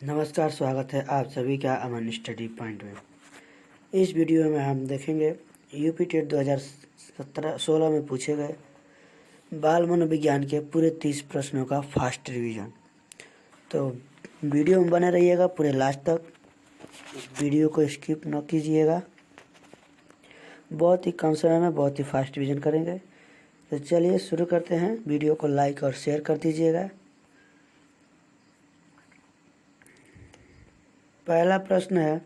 नमस्कार, स्वागत है आप सभी का अमन स्टडी पॉइंट में। इस वीडियो में हम देखेंगे यूपी टेट 2016 में पूछे गए बाल मनोविज्ञान के पूरे 30 प्रश्नों का फास्ट रिवीजन। तो वीडियो में बने रहिएगा पूरे लास्ट तक, वीडियो को स्किप न कीजिएगा। बहुत ही कम समय में बहुत ही फास्ट रिवीजन करेंगे। तो चलिए शुरू करते हैं। वीडियो को लाइक और शेयर कर दीजिएगा। पहला प्रश्न है,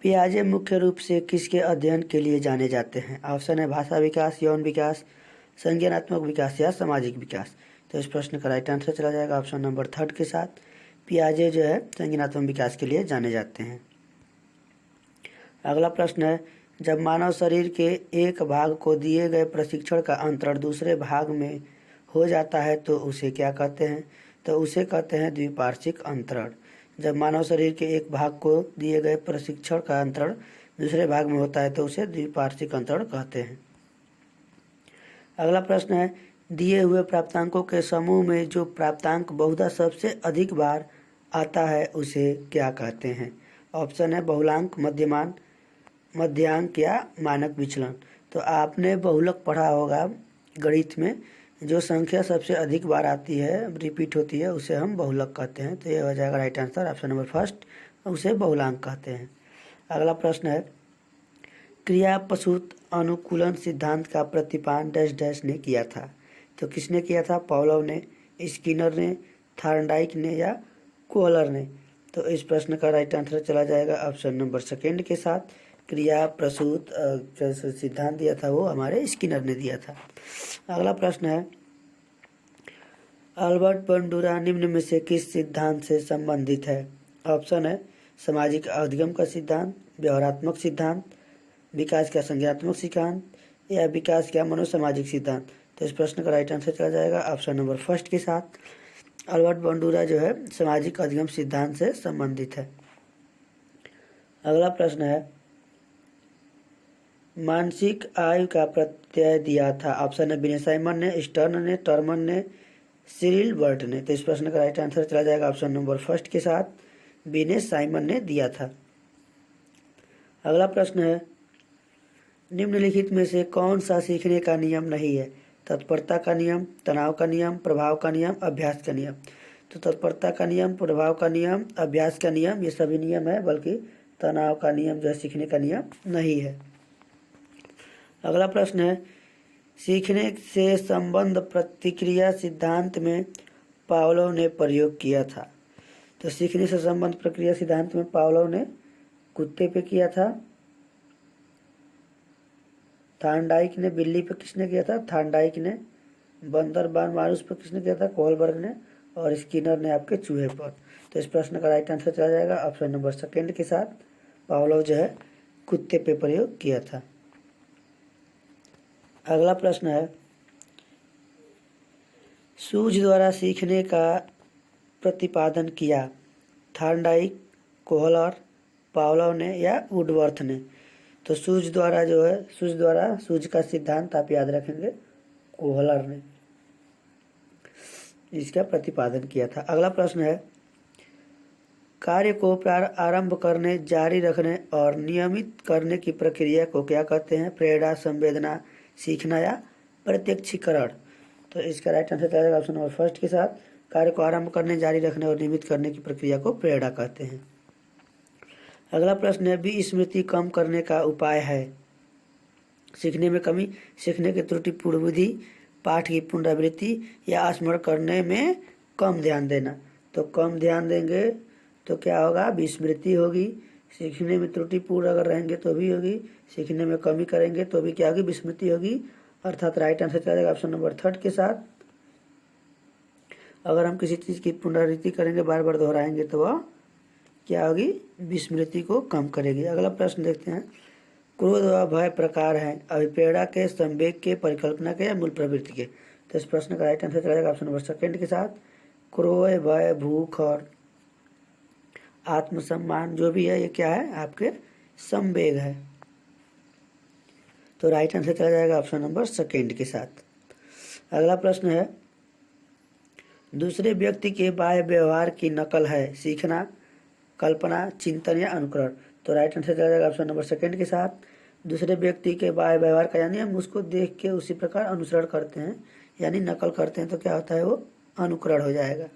पियाजे मुख्य रूप से किसके अध्ययन के लिए जाने जाते हैं? ऑप्शन है भाषा विकास, यौन विकास, संज्ञानात्मक विकास या सामाजिक विकास। तो इस प्रश्न का राइट आंसर चला जाएगा ऑप्शन नंबर 3 के साथ। पियाजे जो है संज्ञानात्मक विकास के लिए जाने जाते हैं। अगला प्रश्न है, जब मानव शरीर के एक भाग को दिए गए प्रशिक्षण का अंतरण दूसरे भाग में हो जाता है तो उसे क्या कहते हैं? तो उसे कहते हैं द्विपार्श्विक अंतरण। जब मानव शरीर के एक भाग को दिए गए प्रशिक्षण का अंतरण दूसरे भाग में होता है तो उसे द्विपार्श्विक अंतरण कहते हैं। अगला प्रश्न है, दिए हुए प्राप्तांकों के समूह में जो प्राप्तांक बहुधा सबसे अधिक बार आता है उसे क्या कहते हैं? ऑप्शन है बहुलांक, मध्यमान, मध्यांक या मानक विचलन। तो आपने बहुलक पढ़ा होगा गणित में, जो संख्या सबसे अधिक बार आती है, रिपीट होती है, उसे हम बहुलक कहते हैं। तो ये हो जाएगा right answer option number first, उसे बहुलांक कहते हैं। अगला प्रश्न है, क्रिया प्रसूत अनुकूलन सिद्धांत का प्रतिपादन डैश डैश ने किया था? तो किसने किया था? पॉवलोव ने, स्किनर ने, थार्नडाइक ने या कोहलर ने? तो इस प्रश्न का राइट आंसर चला जाएगा ऑप्शन नंबर सेकेंड के साथ। क्रिया प्रसूत सिद्धांत दिया था वो हमारे स्किनर ने दिया था। अगला प्रश्न है, अल्बर्ट बंडूरा निम्न में से किस सिद्धांत से संबंधित है? ऑप्शन है सामाजिक अधिगम का सिद्धांत, व्यवहारात्मक सिद्धांत, विकास का संज्ञानात्मक सिद्धांत या विकास का मनोसामाजिक सिद्धांत। तो इस प्रश्न का राइट आंसर चला जाएगा ऑप्शन नंबर फर्स्ट के साथ। अल्बर्ट बंडूरा जो है सामाजिक अधिगम सिद्धांत से संबंधित है। अगला प्रश्न है, मानसिक आयु का प्रत्यय दिया था? ऑप्शन है बिने साइमन ने, स्टर्न ने, टर्मन ने, सिरिल बर्ट ने। तो इस प्रश्न का राइट आंसर चला जाएगा ऑप्शन नंबर फर्स्ट के साथ, बिने साइमन ने दिया था। अगला प्रश्न है, निम्नलिखित में से कौन सा सीखने का नियम नहीं है? तत्परता का नियम, तनाव का नियम, प्रभाव का नियम, अभ्यास का नियम। तो तत्परता का नियम, प्रभाव का नियम, अभ्यास का नियम ये सभी नियम है, बल्कि तनाव का नियम जो है सीखने का नियम नहीं है। अगला प्रश्न है, सीखने से संबंध प्रतिक्रिया सिद्धांत में पावलोव ने प्रयोग किया था? तो सीखने से संबंध प्रक्रिया सिद्धांत में पावलोव ने कुत्ते पे किया था। थार्नडाइक ने बिल्ली पे किसने किया था? थार्नडाइक ने। बंदर बान मारूस पर किसने किया था? कोहलबर्ग ने। और स्किनर ने आपके चूहे पर। तो इस प्रश्न का राइट आंसर चला जाएगा ऑप्शन नंबर सेकेंड के साथ, पावलोव जो है कुत्ते पे प्रयोग किया था। अगला प्रश्न है, सूझ द्वारा सीखने का प्रतिपादन किया? थार्नडाइक, कोहलर, पावलोव ने या वुडवर्थ ने? तो सूझ द्वारा जो है, सूझ का सिद्धांत आप याद रखेंगे, कोहलर ने इसका प्रतिपादन किया था। अगला प्रश्न है, कार्य को आरंभ करने, जारी रखने और नियमित करने की प्रक्रिया को क्या कहते हैं? प्रेरणा, संवेदना, सीखना या प्रत्यक्षीकरण। तो इसका राइट आंसर चला जाएगा ऑप्शन नंबर फर्स्ट के साथ, कार्य को आरंभ करने, जारी रखने और नियमित करने की प्रक्रिया को प्रेरणा कहते हैं। अगला प्रश्न है, विस्मृति कम करने का उपाय है? सीखने में कमी, सीखने की त्रुटिपूर्ण विधि, पाठ की पुनरावृत्ति या स्मरण करने में कम ध्यान देना। तो कम ध्यान देंगे तो क्या होगा? विस्मृति होगी। सीखने में त्रुटिपूर्ण अगर रहेंगे तो भी होगी, सीखने में कमी करेंगे तो भी क्या होगी? विस्मृति होगी। अर्थात राइट आंसर चला जाएगा ऑप्शन नंबर थर्ड के साथ। अगर हम किसी चीज़ की पुनरावृत्ति करेंगे, बार बार दोहराएंगे, तो वह क्या होगी? विस्मृति को कम करेगी। अगला प्रश्न देखते हैं, क्रोध व भय प्रकार हैं? अभिप्रेरणा के, संवेग के, परिकल्पना के या मूल प्रवृत्ति के? तो इस प्रश्न का राइट आंसर चला जाएगा ऑप्शन नंबर सेकेंड के साथ, क्रोध, भय, भूख और आत्मसम्मान जो भी है ये क्या है? आपके संवेग है। तो राइट आंसर चला जाएगा ऑप्शन नंबर सेकेंड के साथ। अगला प्रश्न है, दूसरे व्यक्ति के बाह्य व्यवहार की नकल है सीखना, कल्पना, चिंतन या अनुकरण। तो राइट आंसर चला जाएगा ऑप्शन नंबर सेकंड के साथ। दूसरे व्यक्ति के बाह्य व्यवहार का यानी हम उसको देख के उसी प्रकार अनुसरण करते हैं यानी नकल करते हैं, तो क्या होता है वो अनुकरण हो जाएगा।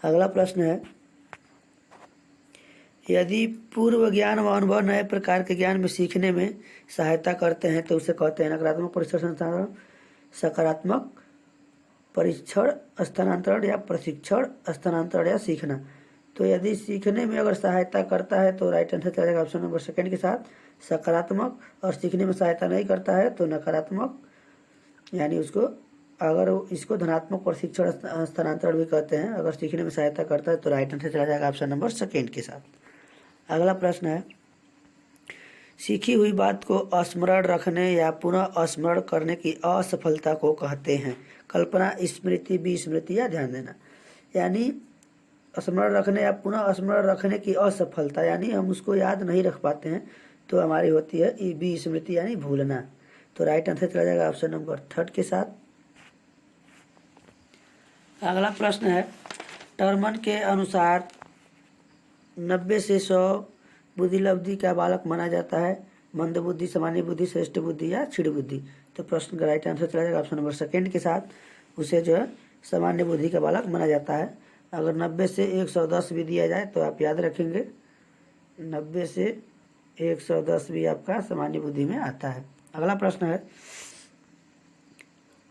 अगला प्रश्न है, यदि पूर्व ज्ञान व अनुभव नए प्रकार के ज्ञान में सीखने में सहायता करते हैं तो उसे कहते हैं नकारात्मक परीक्षण स्थानांतरण, सकारात्मक परीक्षण स्थानांतरण या प्रशिक्षण स्थानांतरण या सीखना। तो यदि सीखने में अगर सहायता करता है तो राइट आंसर चलेगा ऑप्शन नंबर सेकंड के साथ सकारात्मक, और सीखने में सहायता नहीं करता है तो नकारात्मक, यानी उसको अगर इसको धनात्मक प्रशिक्षण स्थानांतरण भी कहते हैं। अगर सीखने में सहायता करता है तो राइट आंसर चला जाएगा ऑप्शन नंबर सेकंड के साथ। अगला प्रश्न है, सीखी हुई बात को स्मरण रखने या पुनः स्मरण करने की असफलता को कहते हैं कल्पना, स्मृति, विस्मृति या ध्यान देना। यानी स्मरण रखने या पुनः स्मरण रखने की असफलता, यानी हम उसको याद नहीं रख पाते हैं तो हमारी होती है विस्मृति यानी भूलना। तो राइट आंसर चला जाएगा ऑप्शन नंबर थर्ड के साथ। अगला प्रश्न है, टर्मन के अनुसार 90 से 100 बुद्धि लब्धि का बालक माना जाता है, मंद बुद्धि, सामान्य बुद्धि, श्रेष्ठ बुद्धि या क्षीण बुद्धि। तो प्रश्न का राइट आंसर चला जाएगा ऑप्शन नंबर सेकंड के साथ, उसे जो है सामान्य बुद्धि का बालक माना जाता है। अगर 90 से 110 भी दिया जाए तो आप याद रखेंगे 90 से 110 भी आपका सामान्य बुद्धि में आता है। अगला प्रश्न है,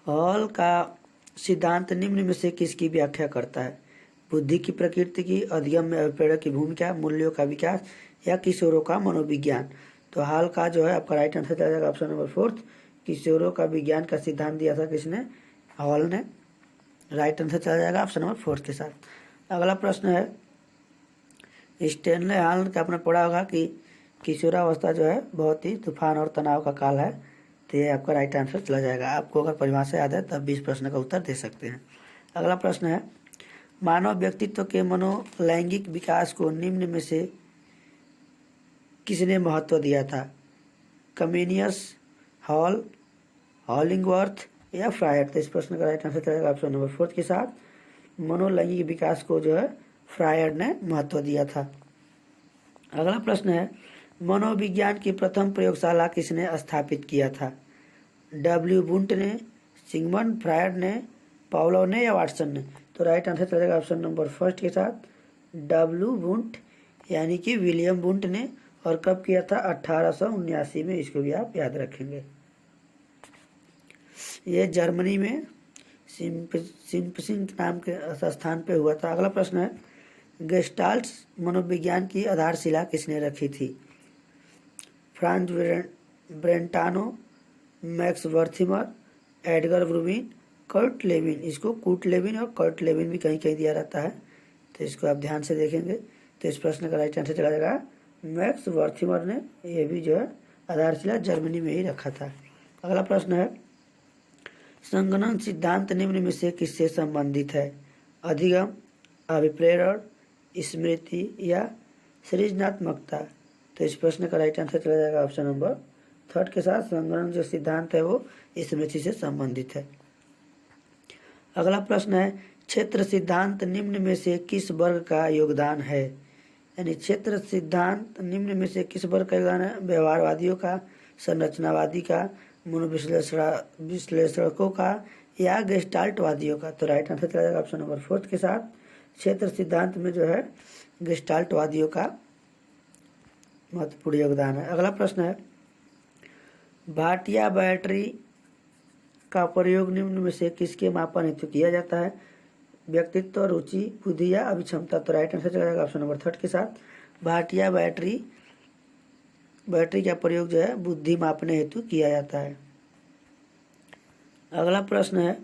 हॉल का सिद्धांत निम्न में से किसकी व्याख्या करता है? बुद्धि की प्रकृति की, अधिगम्य अभिप्रेरक की भूमिका, मूल्यों का विकास या किशोरों का मनोविज्ञान। तो हाल का जो है आपका राइट आंसर चला जाएगा ऑप्शन नंबर फोर्थ, किशोरों का विज्ञान का सिद्धांत दिया था किसने? हॉल ने। राइट आंसर चला जाएगा ऑप्शन नंबर फोर्थ के साथ। अगला प्रश्न है, स्टेनले हॉल का आपने पढ़ा होगा कि किशोरावस्था जो है बहुत ही तूफान और तनाव का काल है, तो ये आपका राइट आंसर चला जाएगा। आपको अगर परिभाषा याद है तब 20 प्रश्न का उत्तर दे सकते हैं। अगला प्रश्न है, मानव व्यक्तित्व के मनोलैंगिक विकास को निम्न में से किसने महत्व दिया था? कम्युनियस, हॉल, हॉलिंगवर्थ या फ्रायड। तो इस प्रश्न का राइट आंसर चलेगा ऑप्शन नंबर फोर्थ के साथ। मनोलैंगिक विकास को जो है फ्रायड ने महत्व दिया था। अगला प्रश्न है, मनोविज्ञान की प्रथम प्रयोगशाला किसने स्थापित किया था? डब्ल्यू बुंट ने, सिगमंड फ्रायड ने, पावलोव ने या वाटसन ने। तो राइट आंसर चलेगा ऑप्शन नंबर फर्स्ट के साथ, डब्ल्यू बुंट यानी कि विलियम बुंट ने। और कब किया था? 1879 में। इसको भी आप याद रखेंगे। ये जर्मनी में सिम्पसिंग नाम के स्थान पे हुआ था। अगला प्रश्न है, गेस्टाल्ट मनोविज्ञान की आधारशिला किसने रखी थी? Franz Brentano, Max Wertheimer, Edgar Rubin, Kurt Lewin. इसको कूट लेविन और कर्ट लेविन भी कहीं कहीं दिया रहता है, तो इसको आप ध्यान से देखेंगे। तो इस प्रश्न का राइट आंसर चला जाएगा मैक्स वर्थिमर ने। ये भी जो है आधारशिला जर्मनी में ही रखा था। अगला प्रश्न है, संगणन सिद्धांत निम्न में से किससे संबंधित है? अधिगम, अभिप्रेरण, स्मृति या सृजनात्मकता। तो इस प्रश्न का राइट आंसर चला जाएगा ऑप्शन नंबर थर्ड के साथ। संगणन जो सिद्धांत है वो स्मृति से संबंधित है। अगला प्रश्न है, क्षेत्र सिद्धांत निम्न में से किस वर्ग का योगदान है? यानी क्षेत्र सिद्धांत निम्न में से किस वर्ग का योगदान है? व्यवहारवादियों का, संरचनावादी का, मनोविश्लेषकों का या गेस्टाल्टवादियों का। तो राइट आंसर चला जाएगा ऑप्शन नंबर फोर्थ के साथ। क्षेत्र सिद्धांत में जो है गेस्टाल्टवादियों का महत्वपूर्ण योगदान है। अगला प्रश्न है, भाटिया बैटरी का प्रयोग निम्न में से किसके मापन हेतु किया जाता है? व्यक्तित्व, रुचि, बुद्धि या अभिक्षमता। तो राइट आंसर चला जाएगा ऑप्शन नंबर थर्ड के साथ। भाटिया बैटरी का प्रयोग जो है बुद्धि मापने हेतु किया जाता है। अगला प्रश्न है,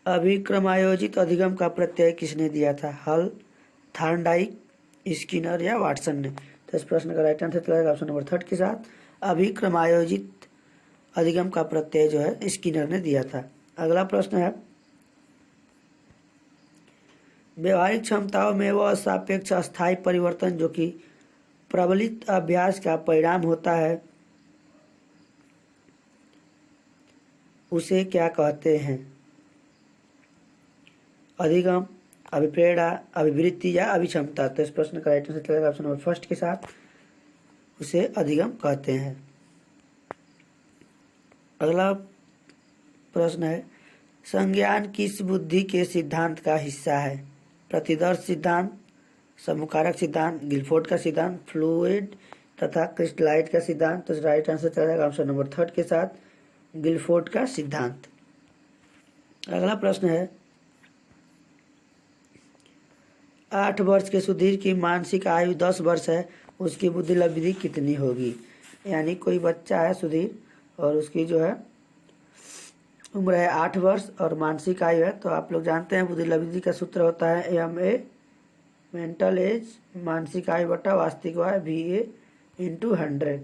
अभिक्रमायोजित अधिगम का प्रत्यय किसने दिया था? हल, थार्नडाइक, स्किनर या वाटसन ने। तो इस प्रश्न का राइट आंसर चला जाएगा ऑप्शन नंबर थर्ड के साथ। अभिक्रमायोजित अधिगम का प्रत्यय जो है स्किनर ने दिया था। अगला प्रश्न है, व्यवहारिक क्षमताओं में वह सापेक्ष अस्थायी परिवर्तन जो कि प्रबलित अभ्यास का परिणाम होता है उसे क्या कहते हैं? अधिगम, अभिप्रेरणा, अभिवृत्ति या अभिक्षमता। तो इस प्रश्न का राइट आंसर चलेगा ऑप्शन नंबर फर्स्ट के साथ, उसे अधिगम कहते हैं। अगला प्रश्न है, संज्ञान किस बुद्धि के सिद्धांत का हिस्सा है? प्रतिदर्श सिद्धांत, समकारक सिद्धांत, गिलफोर्ड का सिद्धांत, फ्लूइड तथा क्रिस्टलाइट का सिद्धांत। तो राइट आंसर चला जाएगा ऑप्शन नंबर थर्ड के साथ, गिलफोर्ड का सिद्धांत। अगला प्रश्न है, 8 वर्ष के सुधीर की मानसिक आयु 10 वर्ष है, उसकी बुद्धि लब्धि कितनी होगी? यानी कोई बच्चा है सुधीर और उसकी जो है उम्र है 8 वर्ष और मानसिक आयु है, तो आप लोग जानते हैं बुद्धि लब्धि का सूत्र होता है MA मेंटल एज मानसिक आयु बटा वास्तविक आयु VA × 100।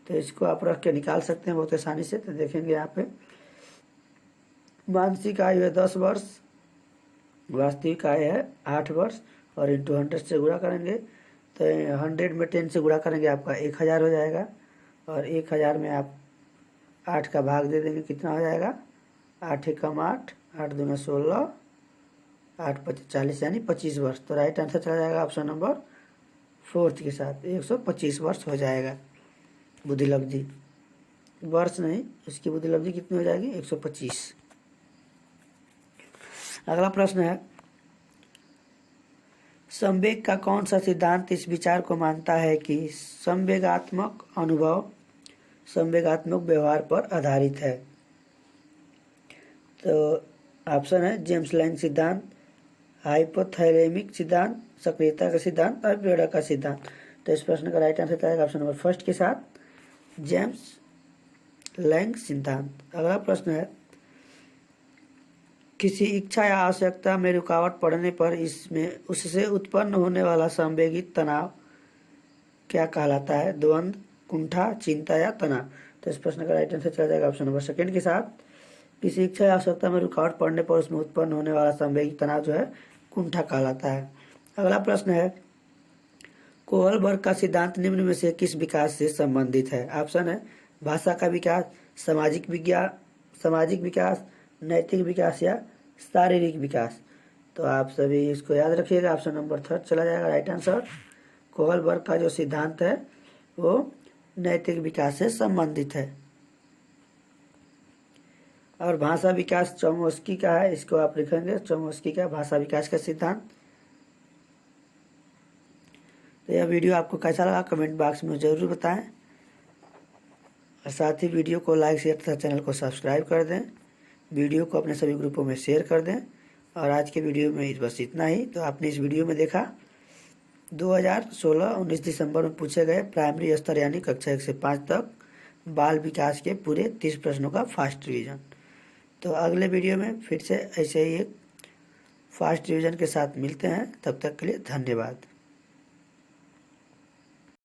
तो इसको आप रख के निकाल सकते हैं बहुत आसानी से। तो देखेंगे यहाँ पे मानसिक आयु है 10 वर्ष, वास्तविक आयु है 8 वर्ष और × 100 से गुणा करेंगे तो 100 में 10 से गुणा करेंगे आपका 1000 हो जाएगा और 1000 में आप 8 का भाग दे देंगे, कितना हो जाएगा 8 एकम 8, 8 दूना 16, 8 पच्चीस 40 यानी 25 वर्ष। तो राइट आंसर चला जाएगा ऑप्शन नंबर फोर्थ के साथ, 125 वर्ष हो जाएगा बुद्धि लब्धि। वर्ष नहीं, उसकी बुद्धि लब्धि कितनी हो जाएगी 125। अगला प्रश्न है, संवेग का कौन सा सिद्धांत इस विचार को मानता है कि संवेगात्मक अनुभव संवेगात्मक व्यवहार पर आधारित है? तो ऑप्शन है जेम्स लैंग सिद्धांत, हाइपोथैलेमिक सिद्धांत, सक्रियता का सिद्धांत और प्रेरणा का सिद्धांत। तो इस प्रश्न का राइट आंसर आएगा ऑप्शन नंबर फर्स्ट के साथ, जेम्स लैंग सिद्धांत। अगला प्रश्न है, किसी इच्छा या आवश्यकता में रुकावट पड़ने पर इसमें उससे उत्पन्न होने वाला संवेगित तनाव क्या कहलाता है? द्वंद्व, कुंठा, चिंता या तनाव। तो इस प्रश्न का राइट आंसर चला जाएगा ऑप्शन नंबर सेकंड के साथ, किसी इच्छा या आवश्यकता में रुकावट पड़ने पर उसमें उत्पन्न होने वाला संवेगित तनाव जो है कुंठा कहलाता है। अगला प्रश्न है, कोहलबर्ग का सिद्धांत निम्न में से किस विकास से संबंधित है? ऑप्शन है भाषा का विकास, सामाजिक विकास, नैतिक विकास या शारीरिक विकास। तो आप सभी इसको याद रखिएगा, ऑप्शन नंबर थर्ड चला जाएगा राइट आंसर। कोहलबर्ग का जो सिद्धांत है वो नैतिक विकास से संबंधित है। और भाषा विकास चोमस्की का है, इसको आप लिखेंगे चोमस्की का भाषा विकास का सिद्धांत। तो यह वीडियो आपको कैसा लगा कमेंट बॉक्स में जरूर बताएं और साथ ही वीडियो को लाइक शेयर तथा चैनल को सब्सक्राइब कर दें, वीडियो को अपने सभी ग्रुपों में शेयर कर दें। और आज के वीडियो में बस इतना ही। तो आपने इस वीडियो में देखा 2016-19 दिसंबर में पूछे गए प्राइमरी स्तर यानी कक्षा 1 से 5 तक बाल विकास के पूरे 30 प्रश्नों का फास्ट रिवीजन। तो अगले वीडियो में फिर से ऐसे ही एक फास्ट रिवीजन के साथ मिलते हैं, तब तक के लिए धन्यवाद।